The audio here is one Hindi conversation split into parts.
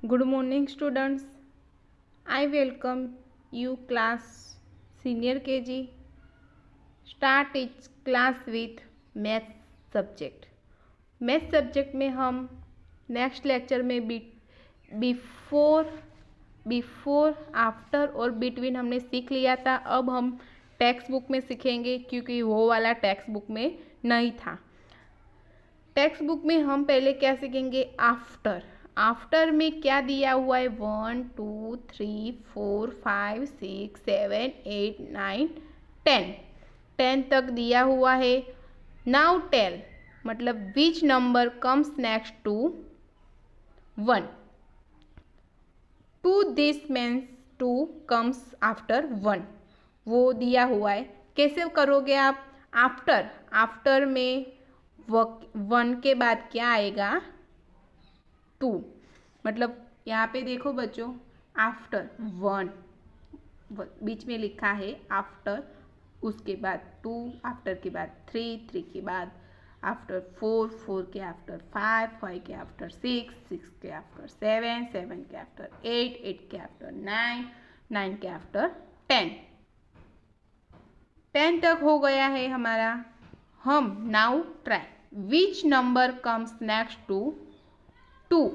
Good morning students. I welcome you class senior KG. Start its class with math subject. Math subject में हम नेक्स्ट लेक्चर में बिफोर आफ्टर और बिटवीन हमने सीख लिया था। अब हम टेक्स्ट बुक में सीखेंगे क्योंकि वो वाला टेक्स्ट बुक में नहीं था। टेक्स्ट बुक में हम पहले क्या सीखेंगे? आफ्टर। आफ्टर में क्या दिया हुआ है? 1 2 3 4 5 6 7 8 9 10 10 तक दिया हुआ है। नाउ टेल मतलब which number comes next to 1। Two this means 2 comes after 1, वो दिया हुआ है। कैसे करोगे आप? आफ्टर में 1 के बाद क्या आएगा? 2। मतलब यहाँ पे देखो बच्चों, आफ्टर 1 बीच में लिखा है आफ्टर, उसके बाद 2, आफ्टर के बाद 3 के बाद आफ्टर 4 के आफ्टर 5 के आफ्टर 6 के आफ्टर 7 के आफ्टर 8 के आफ्टर 9 के आफ्टर 10 तक हो गया है हमारा। हम now try which number comes next to 2।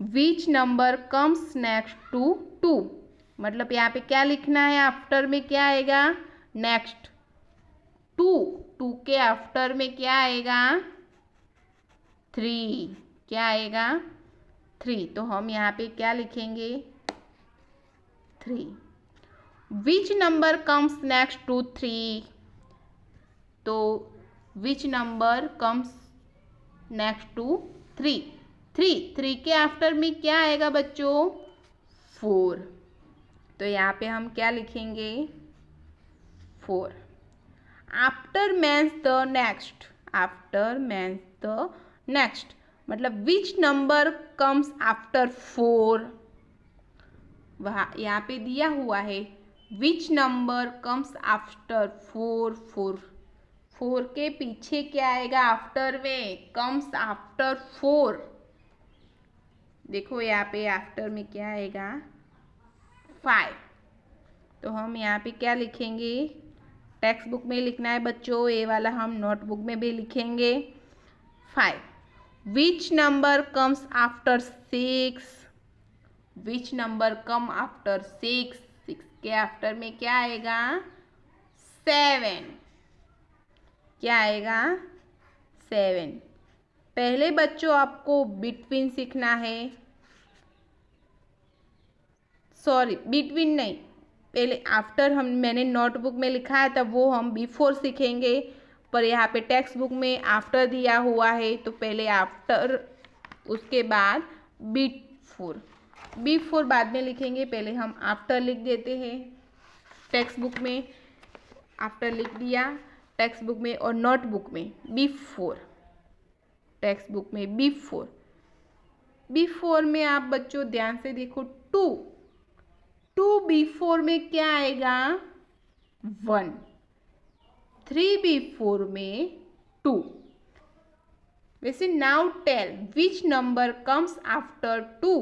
Which number comes next to 2 मतलब यहाँ पे क्या लिखना है? आफ्टर में क्या आएगा? नेक्स्ट 2 के आफ्टर में क्या आएगा? 3। क्या आएगा? 3। तो हम यहाँ पे क्या लिखेंगे? 3। Which number comes next to 3? तो which number comes next to 3 के आफ्टर में क्या आएगा बच्चों? 4। तो यहाँ पे हम क्या लिखेंगे? 4। After means the next. After means the next मतलब विच नंबर कम्स आफ्टर 4। वहाँ यहाँ पे दिया हुआ है विच नंबर कम्स आफ्टर 4 के पीछे क्या आएगा? आफ्टर में कम्स आफ्टर 4। देखो यहाँ पे आफ्टर में क्या आएगा? 5। तो हम यहाँ पे क्या लिखेंगे? टेक्स्ट बुक में लिखना है बच्चों, ये वाला हम नोटबुक में भी लिखेंगे 5। विच नंबर कम्स आफ्टर 6? विच नंबर कम आफ्टर 6 के आफ्टर में क्या आएगा? 7। क्या आएगा? 7। पहले बच्चों आपको बिटवीन सीखना है, सॉरी बिटवीन नहीं, पहले आफ्टर मैंने नोटबुक में लिखा है तब वो हम बिफोर सीखेंगे, पर यहाँ पे टेक्स्ट बुक में आफ्टर दिया हुआ है तो पहले आफ्टर, उसके बाद बिफोर बाद में लिखेंगे। पहले हम आफ्टर लिख देते हैं। टेक्स्ट बुक में आफ्टर लिख दिया, टेक्स्ट बुक में और नोटबुक में बिफोर। टेक्स्ट बुक में बिफोर में आप बच्चों ध्यान से देखो, 2 बिफोर में क्या आएगा? 1। 3 बिफोर में 2। वैसे now tell which number comes after 2?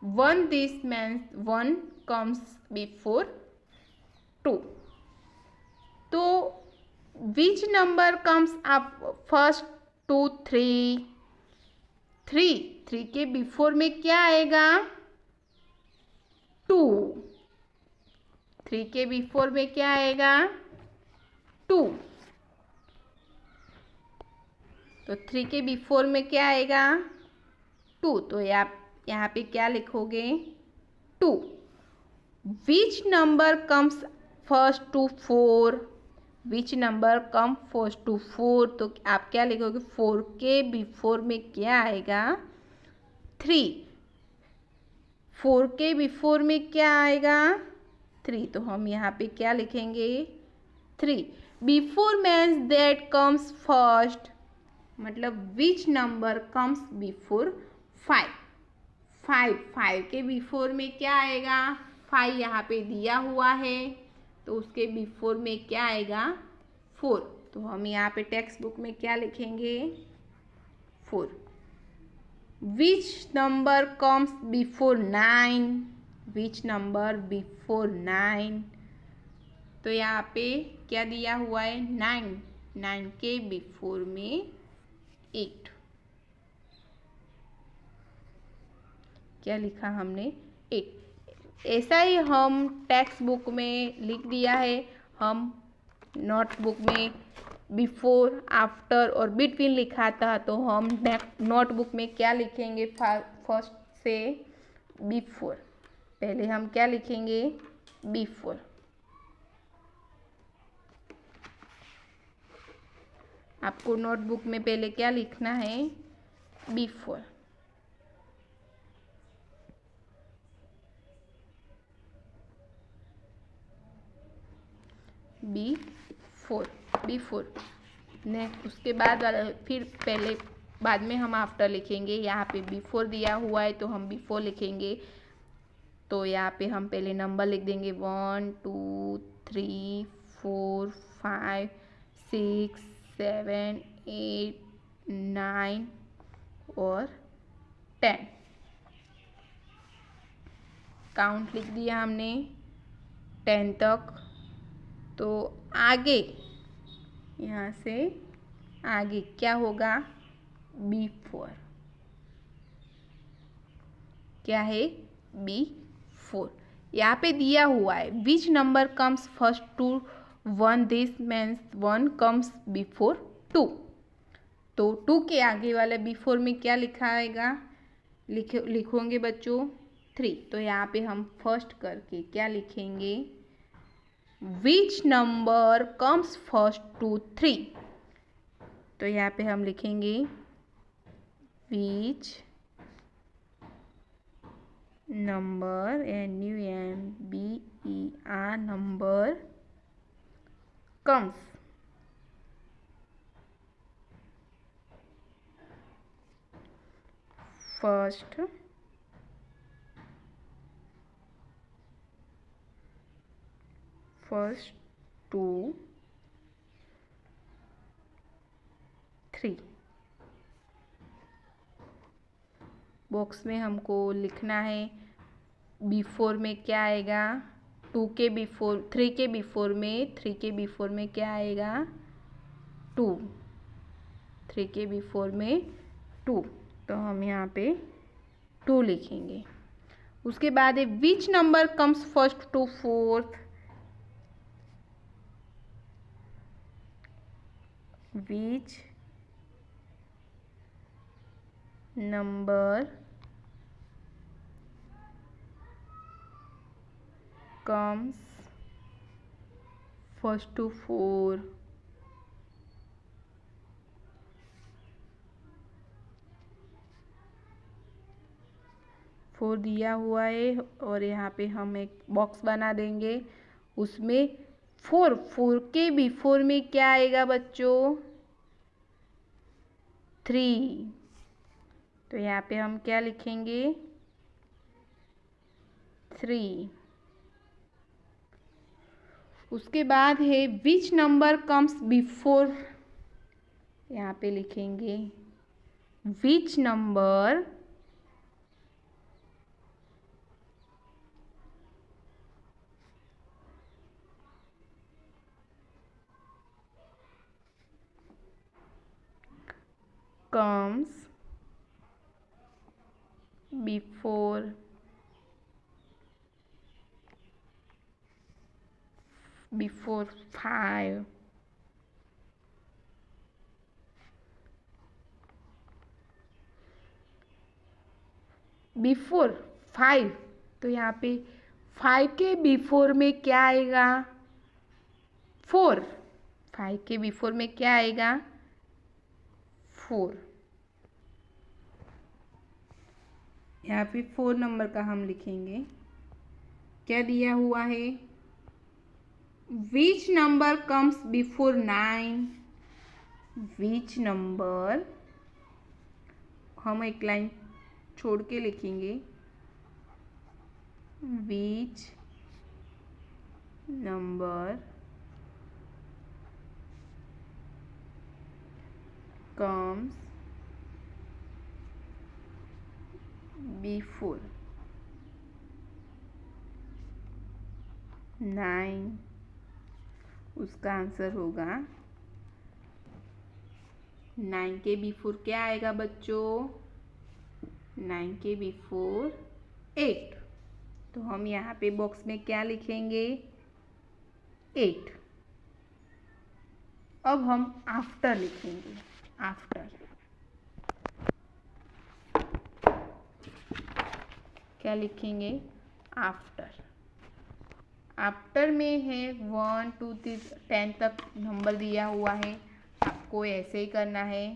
1 this means 1 comes before 2। तो which number comes up first to 3 के बिफोर में क्या आएगा? 2। 3 के बिफोर में क्या आएगा? 2। तो 3 के बिफोर में क्या आएगा? 2। तो यहाँ पे क्या लिखोगे? 2। Which number comes first to 4? Which number come first to 4? तो आप क्या लिखोगे? 4 के बिफोर में क्या आएगा? 3। 4 के बिफोर में क्या आएगा? 3। तो हम यहाँ पे क्या लिखेंगे? 3। Before means that comes first मतलब विच नंबर कम्स बिफोर 5 के बिफोर में क्या आएगा? 5 यहाँ पे दिया हुआ है तो उसके बिफोर में क्या आएगा? 4। तो हम यहाँ पे टेक्स्ट बुक में क्या लिखेंगे? 4। Which number comes before 9, which number before 9। तो यहाँ पे क्या दिया हुआ है 9, 9 के बिफोर में 8, क्या लिखा हमने 8। ऐसा ही हम टेक्स्ट बुक में लिख दिया है। हम नोटबुक में बिफोर, आफ्टर और बिटवीन लिखा था, तो हम नोटबुक में क्या लिखेंगे फर्स्ट से बिफोर। पहले हम क्या लिखेंगे बिफोर। आपको नोटबुक में पहले क्या लिखना है बिफोर। Before, before. नेक्स्ट उसके बाद वाला फिर पहले बाद में हम आफ्टर लिखेंगे। यहाँ पे बिफोर दिया हुआ है तो हम बिफोर लिखेंगे। तो यहाँ पे हम पहले नंबर लिख देंगे 1 2 3 4 5 6 7 8 9 और 10। काउंट लिख दिया हमने 10 तक। तो आगे यहाँ से आगे क्या होगा बिफोर, क्या है बिफोर। यहाँ पे दिया हुआ है which number comes first to 1, this means 1 comes before 2। तो 2 के आगे वाले बिफोर में क्या लिखा आएगा, लिखोगे बच्चों 3। तो यहाँ पे हम फर्स्ट करके क्या लिखेंगे which number comes first to 3। तो यहाँ पे हम लिखेंगे which number NUMBER number comes first to 3। Box में हमको लिखना है बिफोर में क्या आएगा 2 के बिफोर, 3 के बिफोर में, 3 के बिफोर में क्या आएगा 2, 3 के बिफोर में 2। तो हम यहाँ पे 2 लिखेंगे। उसके बाद है which number comes first to 4th, which number comes first to 4, four दिया हुआ है और यहाँ पे हम एक बॉक्स बना देंगे। उसमें 4 के बिफोर में क्या आएगा बच्चों 3। तो यहाँ पे हम क्या लिखेंगे 3। उसके बाद है विच नंबर कम्स बिफोर, यहाँ पे लिखेंगे which number comes before 5, before 5। तो यहाँ पे 5 के बिफोर में क्या आएगा 4, 5 के बिफोर में क्या आएगा 4। यहाँ पे 4 नंबर का हम लिखेंगे। क्या दिया हुआ है which number comes before 9, which number, हम एक लाइन छोड़ के लिखेंगे विच नंबर comes बिफोर 9, उसका आंसर होगा 9 के बिफोर क्या आएगा बच्चों? 9 के बिफोर 8। तो हम यहाँ पे बॉक्स में क्या लिखेंगे? 8। अब हम आफ्टर लिखेंगे। आफ्टर क्या लिखेंगे? आफ्टर। आफ्टर में है 1 2 10 तक नंबर दिया हुआ है, आपको ऐसे ही करना है।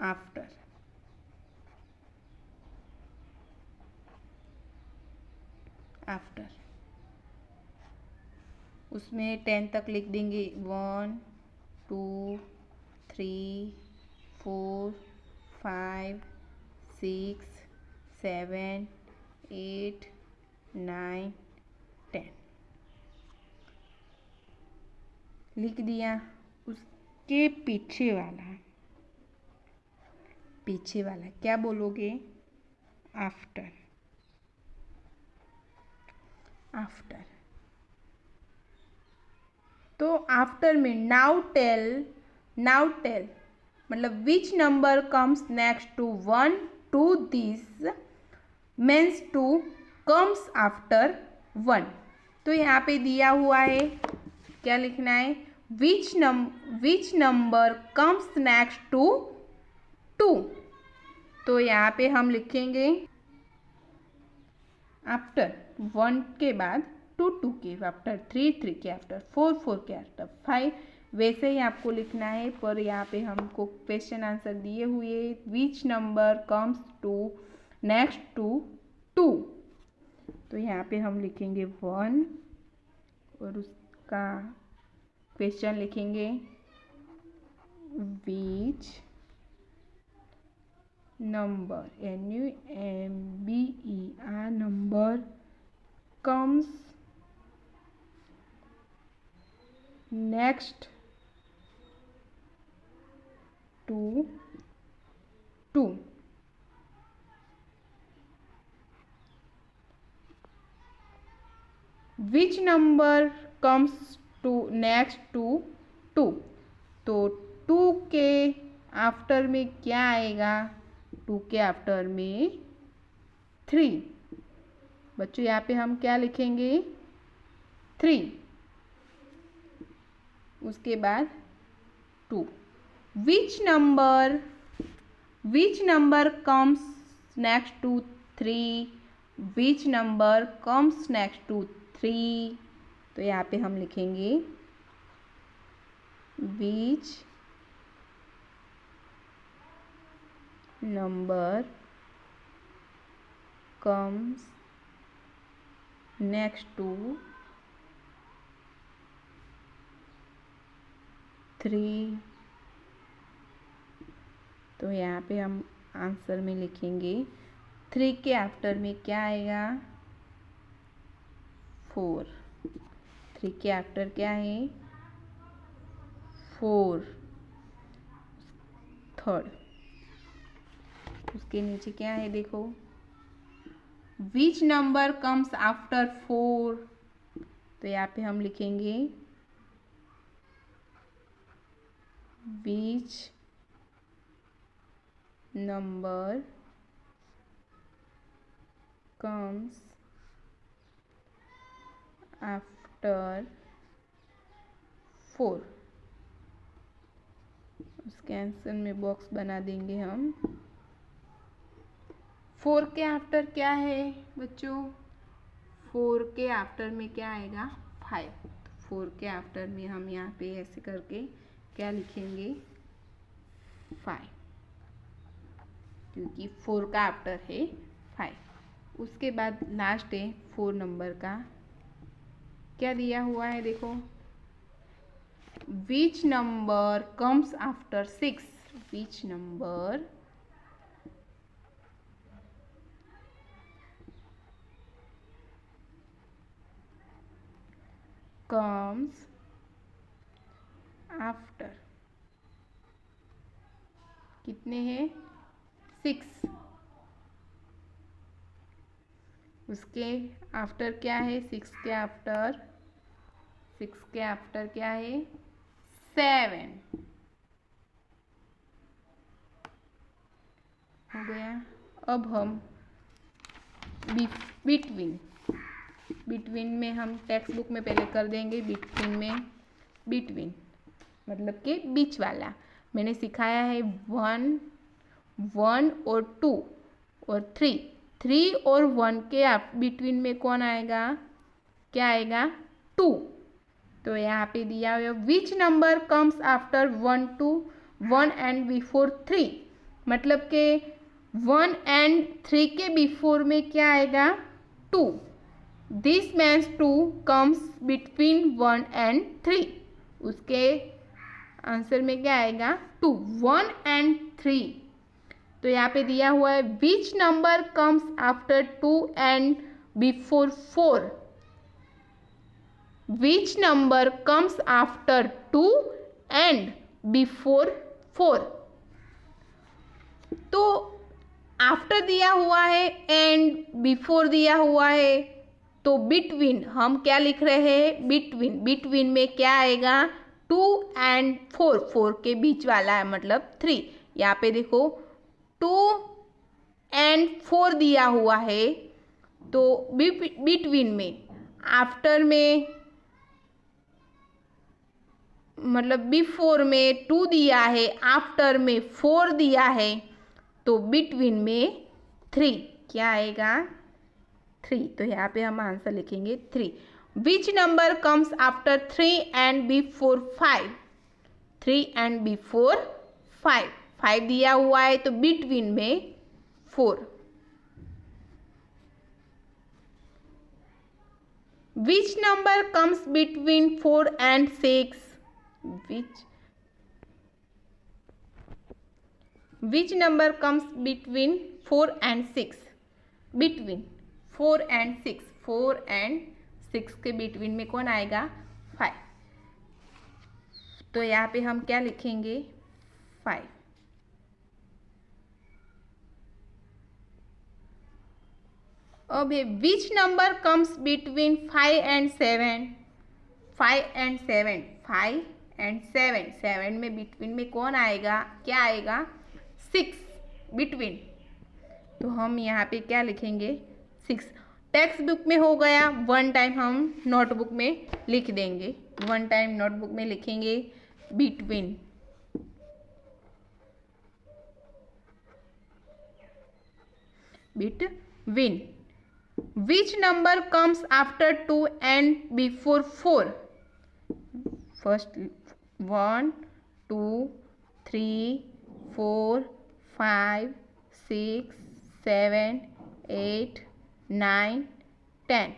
आफ्टर आफ्टर उसमें 10 तक लिख देंगे। 1 2 3 4 5 6 7 8 9 10 लिख दिया। उसके पीछे वाला क्या बोलोगे? आफ्टर। आफ्टर तो आफ्टर में नाउ टेल मतलब which number comes next to 1 2 this means 2 comes after 1। तो यहाँ पे दिया हुआ है, क्या लिखना है? Which number comes next to 2। तो यहाँ पे हम लिखेंगे आफ्टर 1 के बाद 2 2 के आफ्टर 3 3 के आफ्टर 4 4 के आफ्टर 5। वैसे ही आपको लिखना है, पर यहाँ पे हमको क्वेश्चन आंसर दिए हुए which number comes to next to 2। तो यहाँ पे हम लिखेंगे 1 और उसका क्वेश्चन लिखेंगे which number NUMBER number comes next to 2। Which number comes to next to 2। तो 2 के आफ्टर में क्या आएगा? 2 के आफ्टर में 3। बच्चों यहाँ पे हम क्या लिखेंगे? 3। उसके बाद 2। Which number comes next to 3। Which number comes next to 3। तो यहाँ पे हम लिखेंगे which number comes next to 3। तो यहाँ पे हम आंसर में लिखेंगे 3 के आफ्टर में क्या आएगा? 4। 3 के आफ्टर क्या है? 4 थर्ड। उसके नीचे क्या है देखो, विच नंबर कम्स आफ्टर 4। तो यहाँ पे हम लिखेंगे विच नंबर कम्स आफ्टर 4। उसके आंसर में बॉक्स बना देंगे हम। 4 के आफ्टर क्या है बच्चों? 4 के आफ्टर में क्या आएगा? 5। 4 के आफ्टर में हम यहाँ पे ऐसे करके क्या लिखेंगे? 5, क्योंकि 4 का आफ्टर है 5। उसके बाद लास्ट है 4 नंबर का, क्या दिया हुआ है देखो, विच नंबर कम्स आफ्टर 6। विच नंबर comes after कितने हैं 6। उसके आफ्टर क्या है 6 के आफ्टर क्या है 7 हो गया। अब हम बिटवीन में हम टेक्स्ट बुक में पहले कर देंगे। बिटवीन मतलब कि बीच वाला मैंने सिखाया है 1 और 2 और 3 और 1 के बिटवीन में कौन आएगा, क्या आएगा 2। तो यहाँ पे दिया हुआ विच number comes after 1 and before 3, मतलब के 1 एंड 3 के बिफोर में क्या आएगा 2। This means 2 comes between 1 and 3। उसके आंसर में क्या आएगा 2, 1 एंड 3। तो यहाँ पे दिया हुआ है which number comes after 2 and before 4। Which number comes after 2 and before 4। तो आफ्टर दिया हुआ है एंड बिफोर दिया हुआ है, तो बिटवीन हम क्या लिख रहे हैं बिटवीन में क्या आएगा 2 एंड 4 के बीच वाला है मतलब 3। यहाँ पे देखो 2 एंड 4 दिया हुआ है, तो बिटवीन में आफ्टर में मतलब बिफोर में 2 दिया है, आफ्टर में 4 दिया है, तो बिटवीन में 3 क्या आएगा 3। तो यहाँ पे हम आंसर लिखेंगे 3। Which number comes after 3 and before 5। 3 and before 5 दिया हुआ है, तो बिटवीन में 4। Which number comes between 4 and 6। Which number comes between 4 and 6। Between 4 and 6 के बिटवीन में कौन आएगा 5। तो यहाँ पे हम क्या लिखेंगे 5। अब है which number comes between 5 and 7। 7 में बिटवीन में कौन आएगा, क्या आएगा 6 बिटवीन। तो हम यहाँ पे क्या लिखेंगे 6। टेक्स्ट बुक में हो गया, 1 टाइम हम नोटबुक में लिख देंगे। 1 टाइम नोटबुक में लिखेंगे between. Which number comes after 2 and before 4। First 1 2 3 4 5 6 7 8 9 10।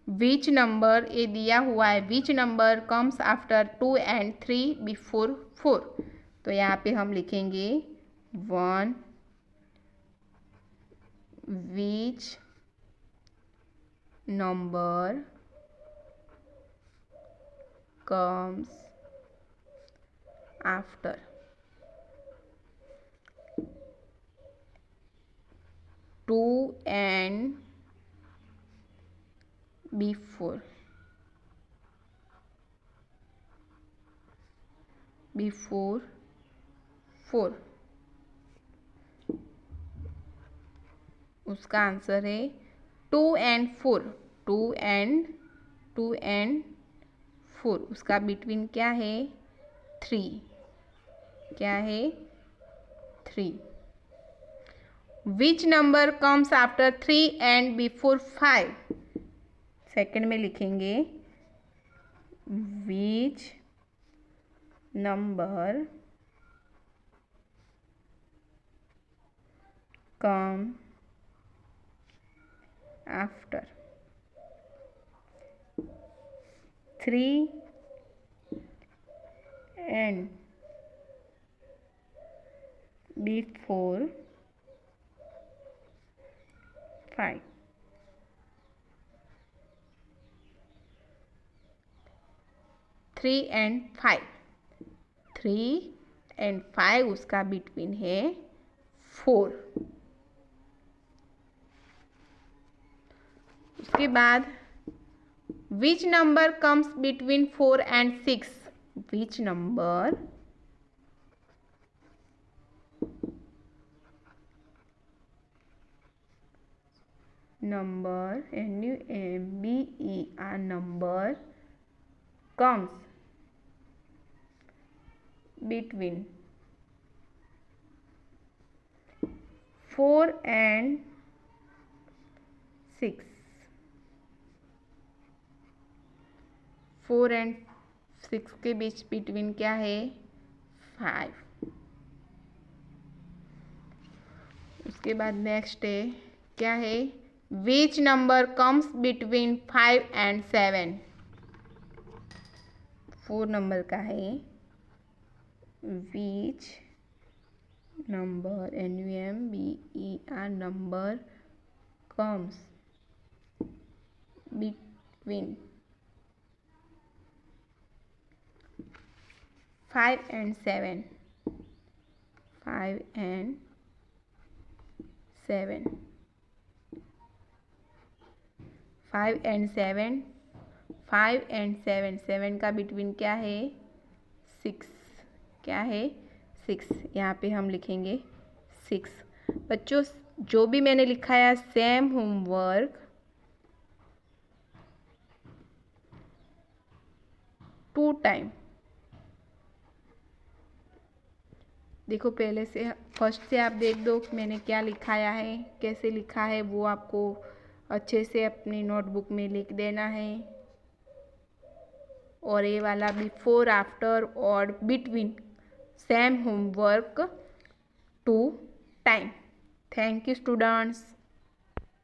Which number ये दिया हुआ है which number comes after 2 and 3 before 4। तो यहाँ पे हम लिखेंगे 1 विच number comes after 2 and before 4। उसका आंसर है 2 and 4। 2 and 4। उसका बिटवीन क्या है 3। क्या है 3। Which number comes after 3 and before 5। Second में लिखेंगे which number come after 3 and before 5। 3 and 5। 3 and 5 उसका बिटवीन है 4। उसके बाद विच number comes between 4 and 6? Which number number comes between 4 and 6. 4 and 6 के बीच बिटवीन क्या है? 5। उसके बाद नेक्स्ट है, क्या है? Which number comes between 5 and 7? 4 number का है। Which number number comes between 5 and 7? 5 and 7. 5 and 7. 5 and 7. 7 का बिटवीन क्या है? 6। क्या है? 6। यहाँ पे हम लिखेंगे 6। बच्चों, जो भी मैंने लिखा है सेम होमवर्क 2 टाइम। देखो, पहले से फर्स्ट से आप देख दो मैंने क्या लिखाया है, कैसे लिखा है, वो आपको अच्छे से अपनी नोटबुक में लिख देना है। और ये वाला बिफोर, आफ्टर और between same homework 2 time. Thank you students.